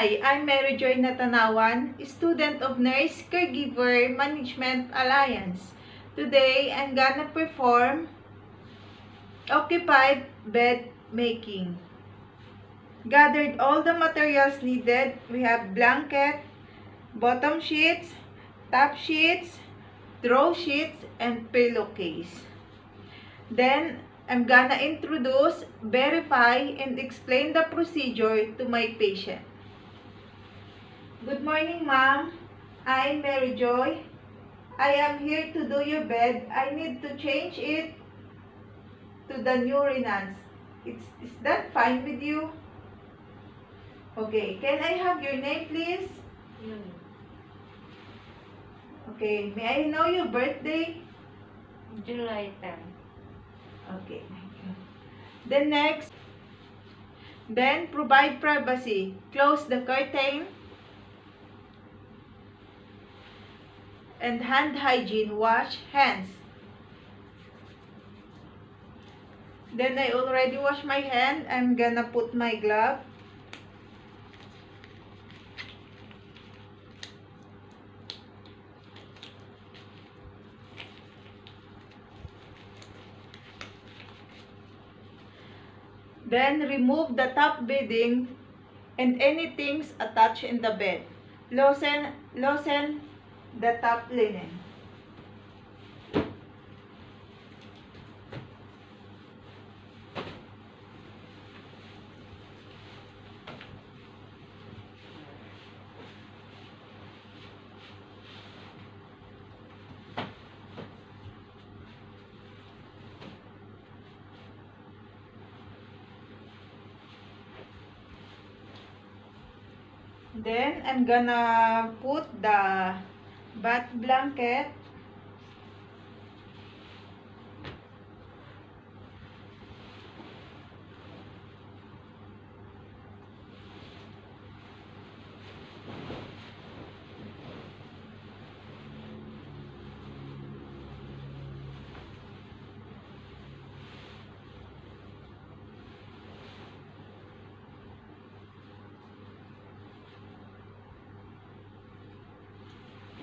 Hi, I'm Mary Joy Natanawan, student of Nurse Caregiver Management Alliance. Today, I'm gonna perform occupied bed making. Gathered all the materials needed. We have blanket, bottom sheets, top sheets, throw sheets, and pillowcase. Then, I'm gonna introduce, verify, and explain the procedure to my patient. Good morning, ma'am. I'm Mary Joy. I am here to do your bed. I need to change it to the new Renance. Is that fine with you? Okay. Can I have your name, please? Okay. May I know your birthday? July 10. Okay. Then next. Then provide privacy. Close the curtain. And hand hygiene. Wash hands. Then I already washed my hand. I'm gonna put my glove. Then remove the top bedding and any things attached in the bed. Loosen the top linen. Then I'm gonna put the bath blanket.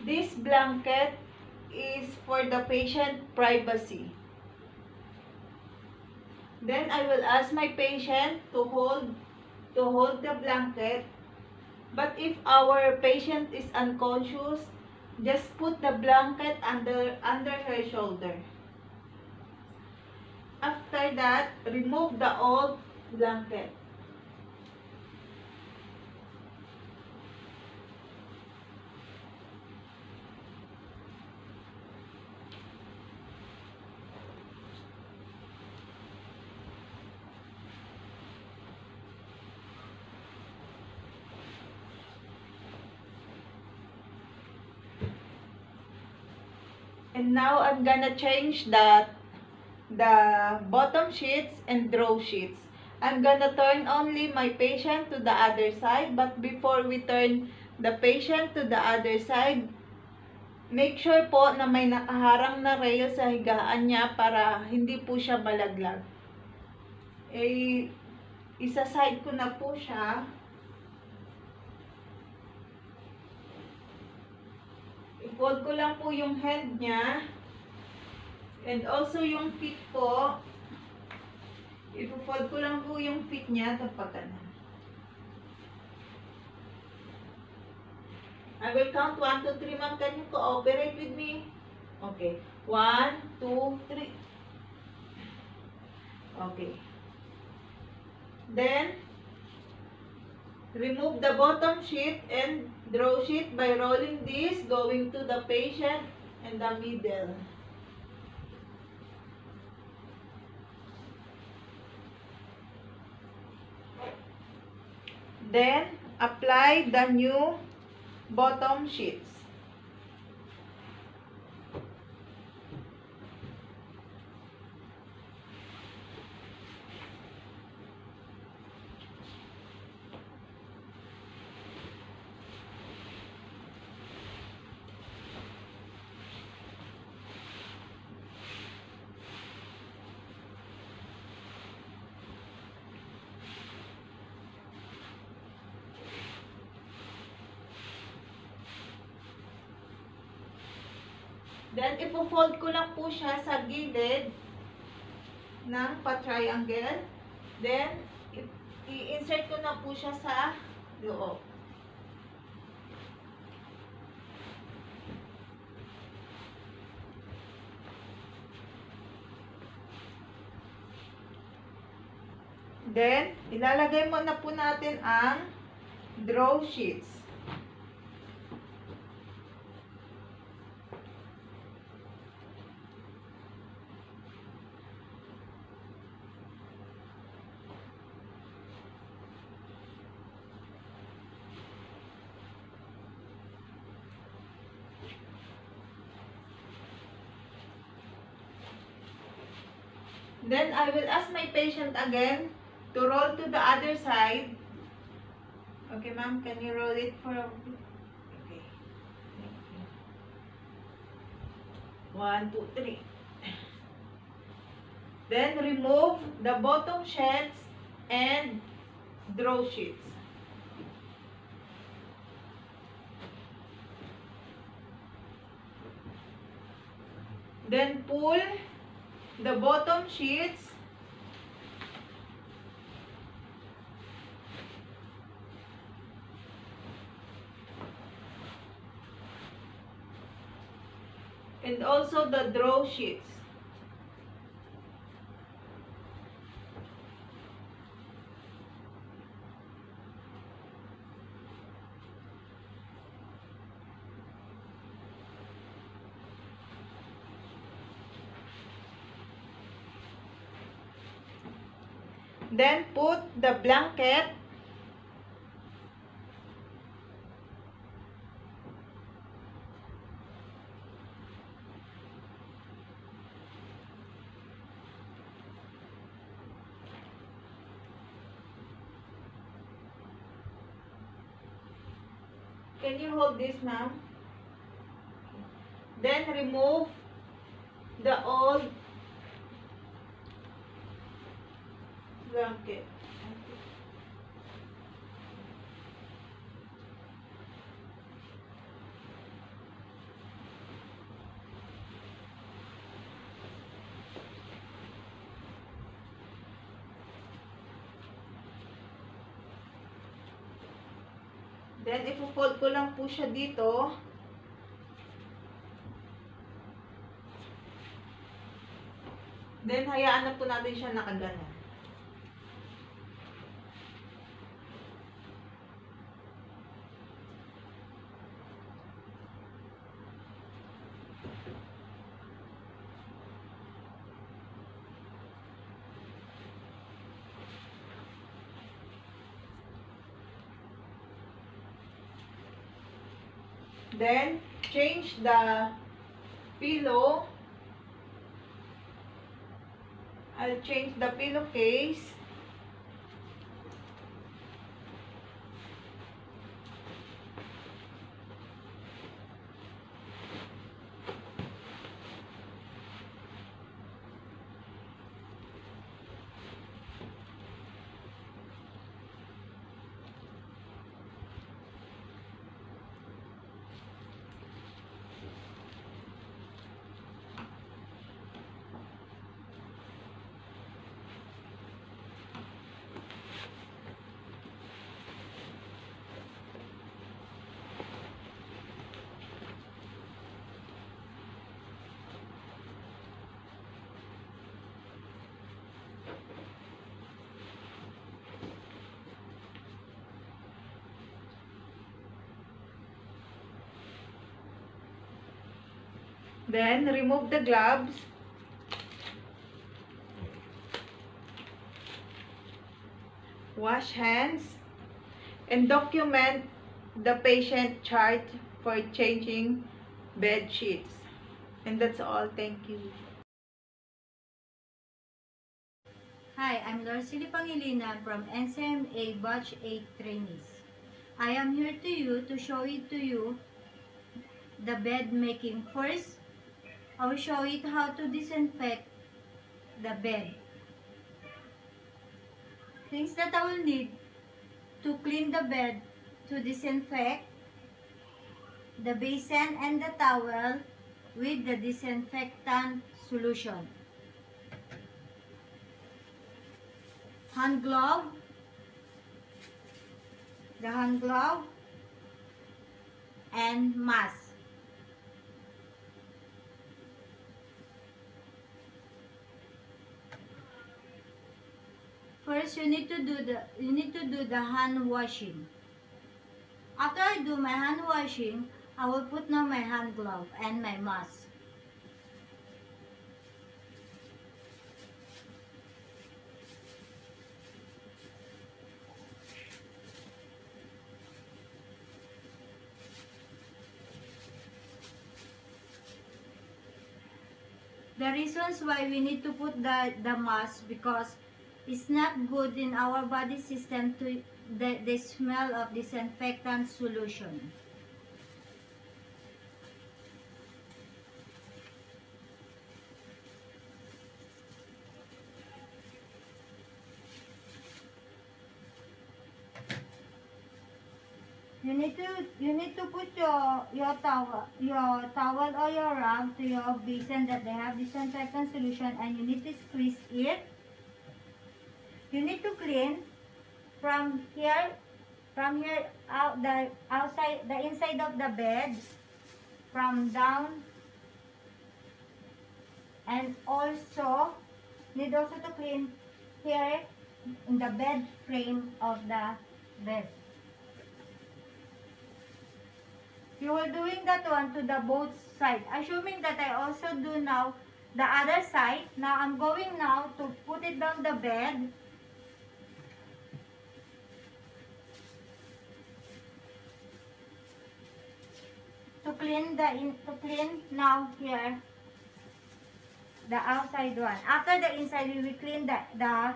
This blanket is for the patient privacy. Then I will ask my patient to hold the blanket. But if our patient is unconscious, just put the blanket under her shoulder. After that, remove the old blanket. And now I'm gonna change the bottom sheets and draw sheets. I'm gonna turn only my patient to the other side, but before we turn the patient to the other side, make sure po na may nakaharang na rail sa higaan niya para hindi po siya malaglag. Isa-side ko na po siya. I-fold ko lang po yung hand niya. And also yung feet po. I-fold ko lang po yung feet niya. Tapakan na. I will count 1, 2, 3, ma'am. Can you cooperate with me? Okay. 1, 2, 3. Okay. Then, remove the bottom sheet and draw sheet by rolling this, going to the patient and the middle. Then, apply the new bottom sheets. Then, ifo-fold ko lang po siya sa gilid ng pa-triangle. Then, i-insert ko na po siya sa loob. Then, ilalagay muna po natin ang draw sheets. Then, I will ask my patient again to roll to the other side. Okay, ma'am, can you roll it for a bit? Okay. Thank you. 1, 2, 3. Then, remove the bottom sheets and draw sheets. Then, pull the bottom sheets and also the draw sheets. Then put the blanket Can you hold this, ma'am? Then remove the old blanket. Then, ipo-fold ko lang po siya dito. Then, hayaan na po natin siya nakagano. Then, change the pillow. I'll change the pillowcase. Then, remove the gloves. Wash hands. And document the patient chart for changing bed sheets. And that's all. Thank you. Hi, I'm Lorcily Pangilinan from NCMA Batch 8 trainees. I am here to show it to you the bed making. First, I will show it how to disinfect the bed. Things that I will need to clean the bed: to disinfect the basin and the towel, with the disinfectant solution. Hand glove, the hand glove, and mask. First, you need to do the hand washing. After I do my hand washing, I will put now my hand glove and my mask. The reasons why we need to put the mask, because it's not good in our body system to the smell of disinfectant solution. You need to put your towel or your rag to your basin that they have disinfectant solution, and you need to squeeze it. You need to clean from here out the outside, the inside of the bed, from down, and also need also to clean here in the bed frame of the bed. You are doing that one to the both side. Assuming that I also do now the other side. Now I'm going now to put it down the bed. To clean now here the outside one. After the inside, we will clean the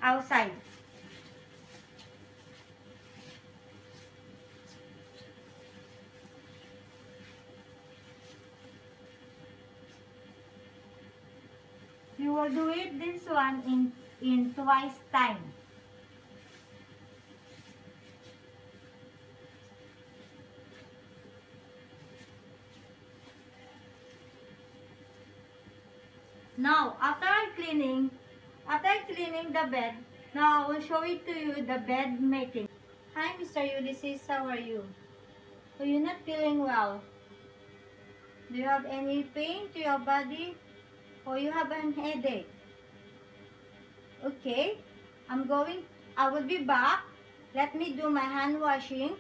outside. You will do it this one in twice time. Now, after cleaning the bed, now I will show it to you the bed making. Hi, Mr. Ulysses, how are you? So you're not feeling well? Do you have any pain to your body? Or you have an headache? Okay, I will be back. Let me do my hand washing.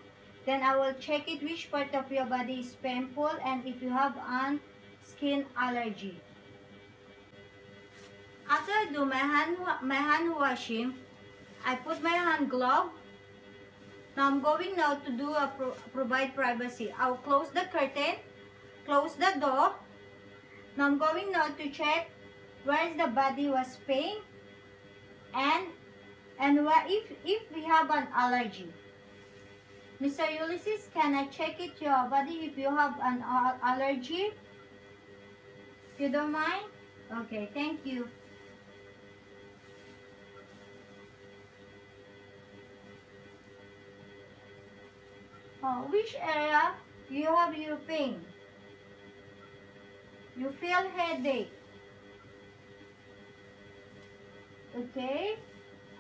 Then I will check it which part of your body is painful and if you have an skin allergy. After I do my hand washing, I put my hand glove. Now I'm going now to do provide privacy. I'll close the curtain, close the door. Now I'm going now to check where is the body was pain and where if we have an allergy. Mr. Ulysses, can I check it your body if you have an allergy? You don't mind? Okay, thank you. Which area you have your pain? You feel headache. Okay,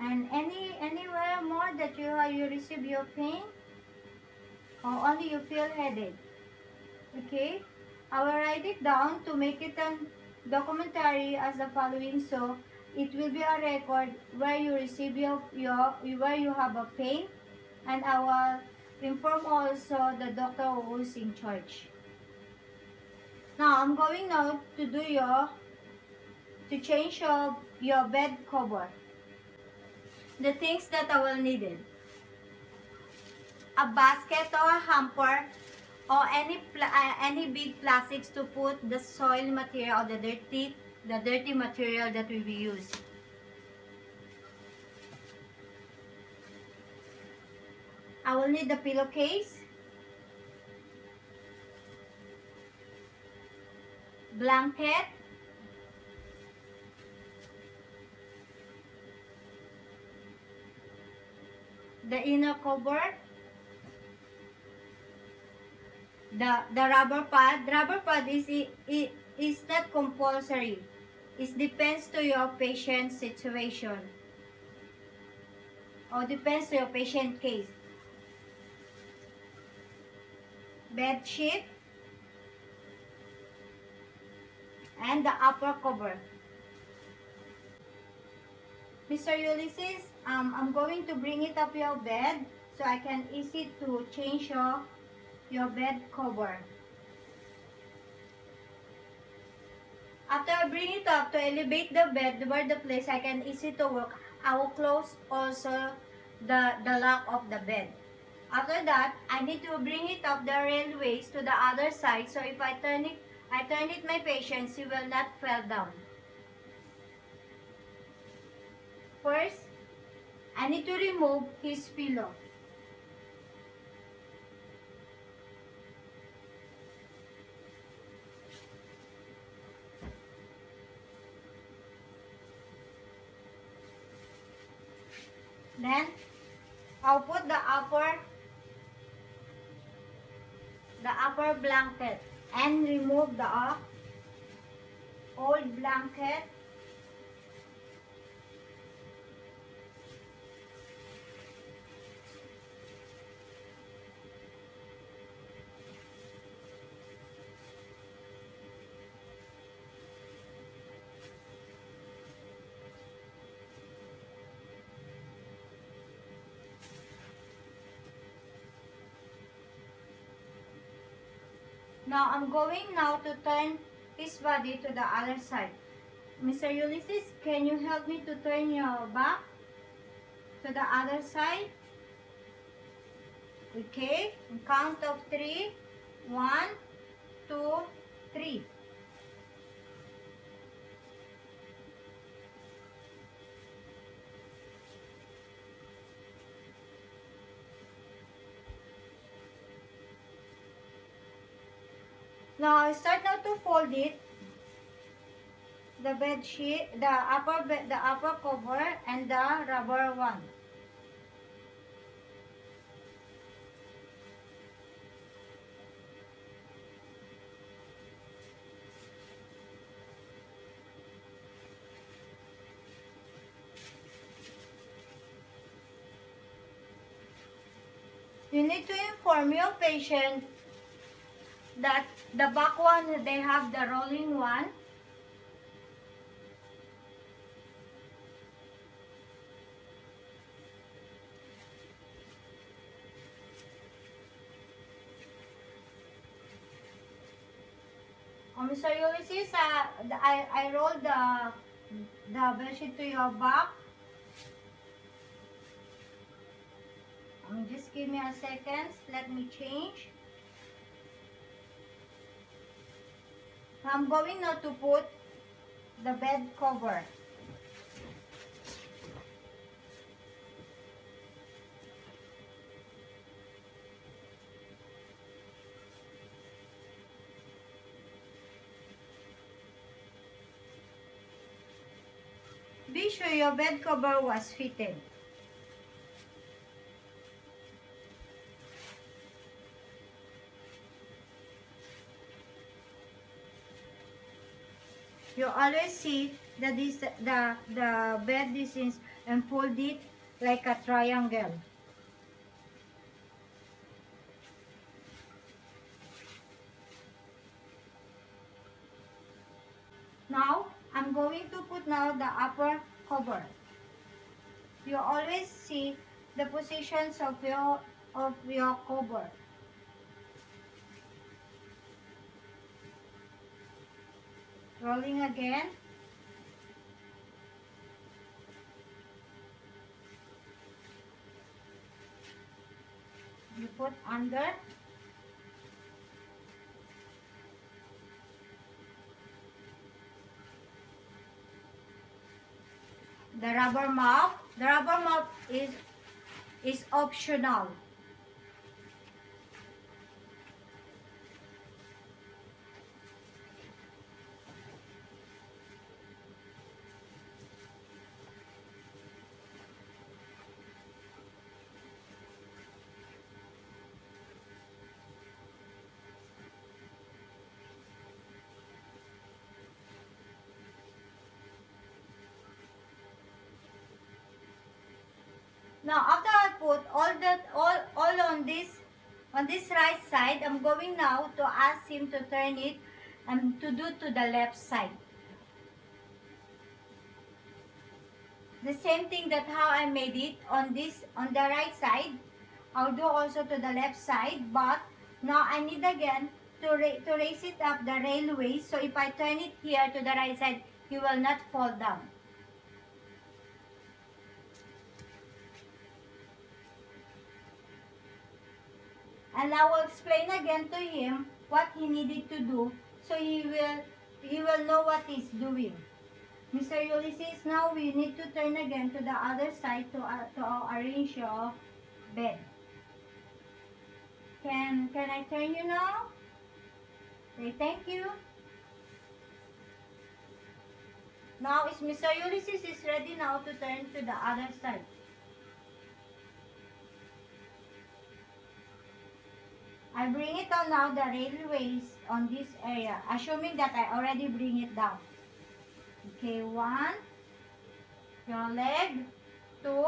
and anywhere more that you receive your pain, or only you feel headache? Okay, I will write it down to make it a documentary as the following, so it will be a record where you receive where you have a pain, and I will inform also the doctor who is in charge. Now I'm going now to do to change your bed cover. The things that I will need it: a basket or a hamper or any big plastics to put the soil material or the dirty material that we will use. I will need the pillowcase, blanket, the inner cover, the rubber pad is not compulsory. It depends to your patient situation or depends to your patient case. Bed sheet and the upper cover. Mr. Ulysses, I'm going to bring it up your bed so I can easy to change your bed cover. After I bring it up to elevate the bed where the place I can easy to work, I will close also the lock of the bed. After that, I need to bring it up the railways to the other side, so if I turn it my patient, she will not fall down. First, I need to remove his pillow. Then, I'll put the upper blanket and remove the old blanket. Now, I'm going now to turn his body to the other side. Mr. Ulysses, can you help me to turn your back to the other side? Okay, count of 3. 1, 2, 3. Now, I start now to fold it. The bed sheet, the upper cover, and the rubber one. You need to inform your patient that the back one, they have the rolling one. Mr. Ulysses, I rolled the bedsheet to your back. Just give me a second. Let me change. I'm going now to put the bed cover. Be sure your bed cover was fitted. You always see the bed distance and fold it like a triangle. Now, I'm going to put now the upper cover. You always see the positions of your cover. Rolling again. You put under. The rubber mop. The rubber mop is optional. Now after I put all on this right side, I'm going now to ask him to turn it and to do to the left side. The same thing that how I made it on the right side, I'll do also to the left side, but now I need again to raise it up the railway, so if I turn it here to the right side, he will not fall down. And I will explain again to him what he needed to do, so he will know what he's doing. Mr. Ulysses, now we need to turn again to the other side to arrange your bed. Can I turn you now? Okay, thank you. Now is Mr. Ulysses is ready now to turn to the other side. I bring it on now the railways on this area, assuming that I already bring it down. Okay, 1, your leg, 2,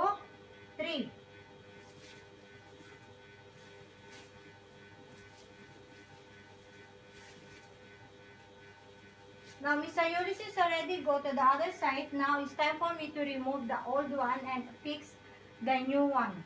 3. Now, Mr. Ulysses already go to the other side. Now, it's time for me to remove the old one and fix the new one.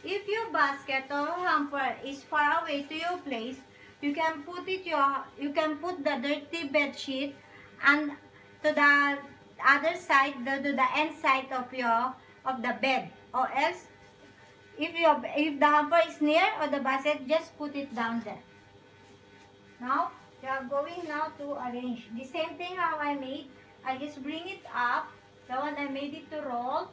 If your basket or hamper is far away to your place, you can put the dirty bed sheet and to the other side, to the end side of the bed. Or else, if the hamper is near or the basket, just put it down there. Now we are going now to arrange the same thing how I made. I just bring it up. The one I made it to roll.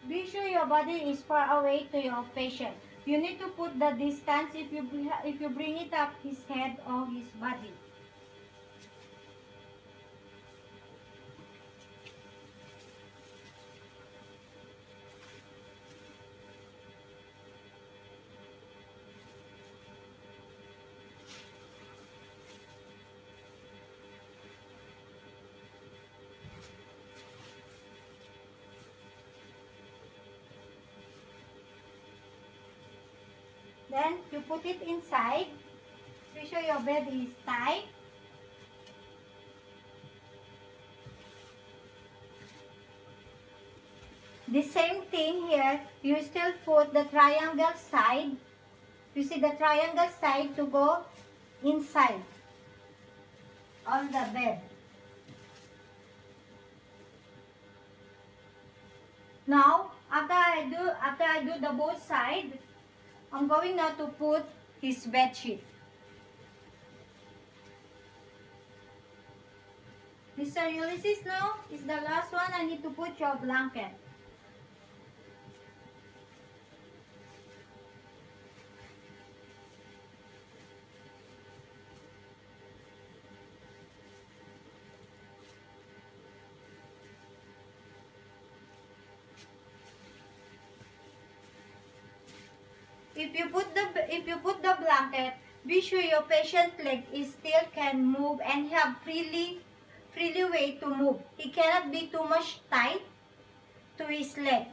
Be sure your body is far away to your patient. You need to put the distance if you bring it up his head or his body. Then you put it inside. Be sure your bed is tight. The same thing here, you still put the triangle side. You see the triangle side to go inside on the bed. Now, after I do the both side, I'm going now to put his bed sheet. Mr. Ulysses, now is the last one. I need to put your blanket. If you put the blanket, be sure your patient leg is still can move and have freely way to move. It cannot be too much tight to his leg.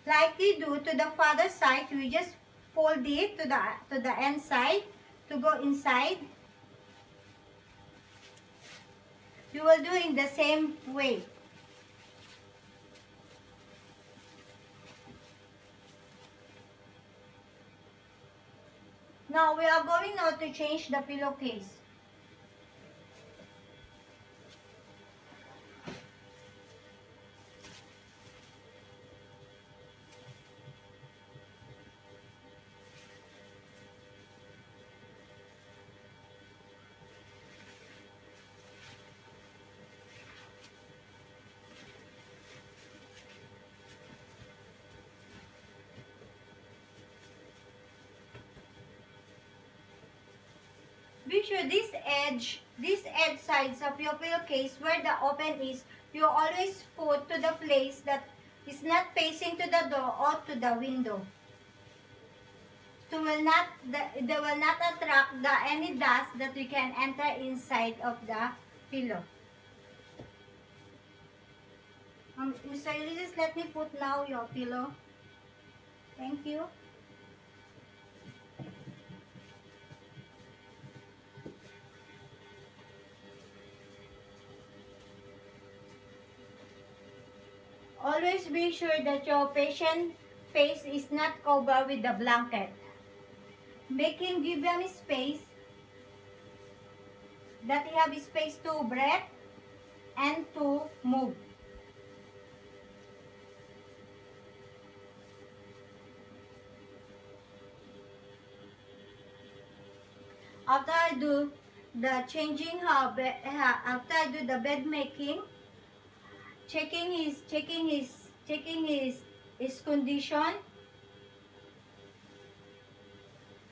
Like you do to the father side, we just fold it to the end side to go inside. You will do in the same way. Now we are going now to change the pillowcase. be sure this edge sides of your pillowcase where the open is, you always put to the place that is not facing to the door or to the window. They will not attract any dust that we can enter inside of the pillow. Mr. Ulysses, let me put now your pillow. Thank you. Always be sure that your patient's face is not covered with the blanket. Give them space, that he have space to breathe and to move. After I do the changing after I do the bed making, checking his condition,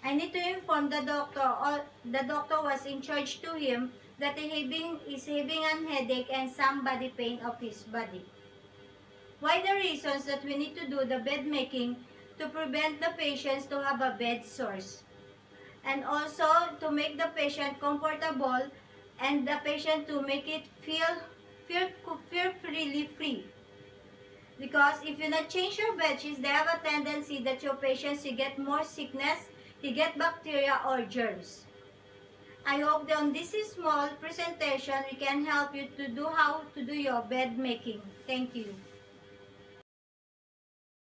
I need to inform the doctor, or the doctor was in charge to him, that he is having a headache and some body pain of his body. Why the reasons that we need to do the bed making? To prevent the patients to have a bed sores, and also to make the patient comfortable and the patient to make it feel freely free. Because if you not change your bed sheets, they have a tendency that your patients will get more sickness, you get bacteria or germs. I hope that on this small presentation we can help you to do how to do your bed making. Thank you.